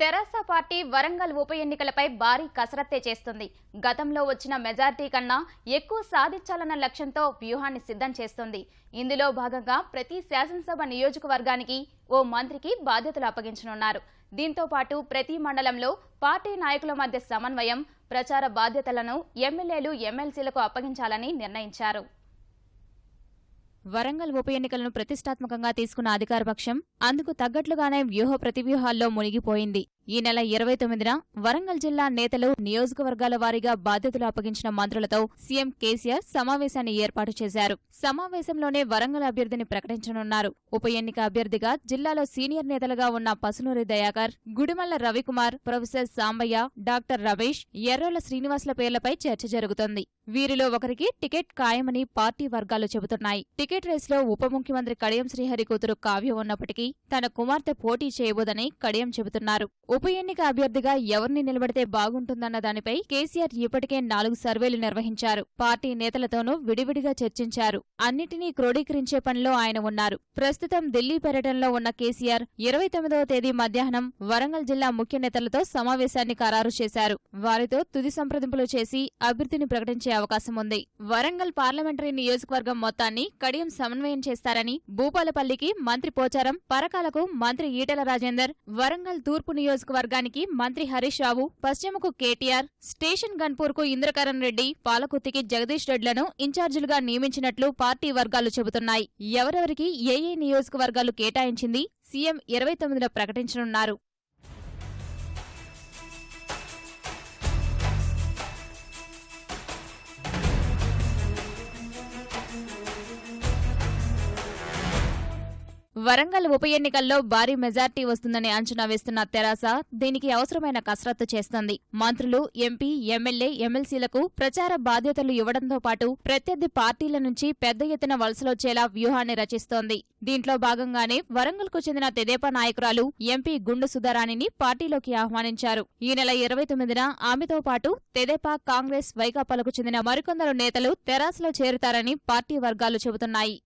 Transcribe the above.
తెరాస party Warangal ఉప ఎన్నికలపై భారీ కసరత్తే చేస్తుంది. గతంలో వచ్చిన మెజార్టీ కన్నా ఎక్కువ సాధించాలన్న లక్ష్యంతో వ్యూహాన్ని సిద్ధం చేస్తుంది. ఇందులో భాగంగా ప్రతి శాసనసభ నియోజకవర్గానికి ఓ మంత్రికి బాధ్యతలు అప్పగించనున్నారు. దీంతో పాటు ప్రతి మండలంలో పార్టీ నాయకుల మధ్య సమన్వయం, ప్రచార బాధ్యతలను ఎమ్మెల్యేలు, ఎమ్మెల్సీలకు అప్పగించాలని నిర్ణయించారు. వరంగల్ ఉప ఎన్నికలను ప్రతిష్టాత్మకంగా తీసుకున్న అధికారపక్షం అందుకు తగ్గట్లుగానే వ్యూహ ప్రతివ్యూహాల్లో మునిగిపోయింది. ఈ నెల 29న వరంగల్ జిల్లా నేతలు నియోజకవర్గాల వారీగా బాధ్యతలు అప్పగించిన మంత్రులతో సీఎం కేసీఆర్ సమావేశాన్ని ఏర్పాటు చేశారు. సమావేశంలోనే వరంగల్ అభ్యర్థిని ప్రకటించనున్నారు. ఉప ఎన్నిక అభ్యర్థిగా జిల్లాలో సీనియర్ నేతలుగా ఉన్న పసునూరి దయాకర్, గుడిమల్ల రవికుమార్, ప్రొఫెసర్ సాంబయ్య, డాక్టర్ రమేష్, ఎర్రోల శ్రీనివాసుల పేర్లపై చర్చ జరుగుతోంది. వీరిలో ఒకరికి టికెట్ ఖాయమని పార్టీ వర్గాలు చెబుతున్నాయి. టికెట్ రేసులో ఉప ముఖ్యమంత్రి కడియం శ్రీహరి కూతురు కావ్య ఉన్నప్పటికీ తన కుమార్తె పోటీ చేయబోదని కడియం చెబుతున్నారు. ఉప ఎన్నిక అభ్యర్థిగా ఎవరిని నిలబడితే బాగుంటుందన్న దానిపై కేసీఆర్ ఇప్పటికే 4 సర్వేలు నిర్వహించారు. పార్టీ నేతలతోనూ విడివిడిగా చర్చించారు. అన్నిటినీ క్రోడీకరించే పనిలో ఆయన ఉన్నారు. ప్రస్తుతం ఢిల్లీ పర్యటనలో ఉన్న కేసీఆర్ 29వ తేదీ మధ్యాహ్నం వరంగల్ జిల్లా ముఖ్య నేతలతో సమావేశాన్ని ఖరారు చేశారు. వారితో తుది సంప్రదింపులు చేసి అభ్యర్థిని ప్రకటించే అవకాశం ఉంది. వరంగల్ పార్లమెంటరీ నియోజకవర్గం మొత్తాన్ని కడియం సమన్వయం చేస్తారని, భూపాలపల్లికి మంత్రి పోచారం, పరకాలకు మంత్రి ఈటెల రాజేందర్, వరంగల్ తూర్పు నియోజకవర్గానికి మంత్రి హరీష్ రావు, పశ్చిమకు కేటీఆర్, స్టేషన్ గన్పూర్ కు ఇంద్రకరణ్ రెడ్డి, పాలకుర్తికి జగదీష్ రెడ్లను ఇన్ఛార్జీలుగా నియమించినట్లు పార్టీ వర్గాలు చెబుతున్నాయి. ఎవరెవరికి ఏ నియోజకవర్గాలు కేటాయించింది సీఎం 29న ప్రకటించనున్నారు. వరంగల్ ఉప ఎన్నికల్లో భారీ మెజార్టీ వస్తుందని అంచనా వేస్తున్న తెరాస దీనికి అవసరమైన కసరత్తు చేస్తోంది. మంత్రులు, ఎంపీ, ఎమ్మెల్యే, ఎమ్మెల్సీలకు ప్రచార బాధ్యతలు ఇవ్వడంతో పాటు ప్రత్యర్థి పార్టీల నుంచి పెద్ద ఎత్తున వలసలొచ్చేలా వ్యూహాన్ని రచిస్తోంది. దీంట్లో భాగంగానే వరంగల్కు చెందిన తెదేపా నాయకురాలు ఎంపీ గుండు సుధారాణిని పార్టీలోకి ఆహ్వానించారు. ఈ నెల 29న ఆమెతో పాటు తెదేపా, కాంగ్రెస్, వైకాపాలకు చెందిన మరికొందరు నేతలు తెరాసలో చేరుతారని పార్టీ వర్గాలు చెబుతున్నాయి.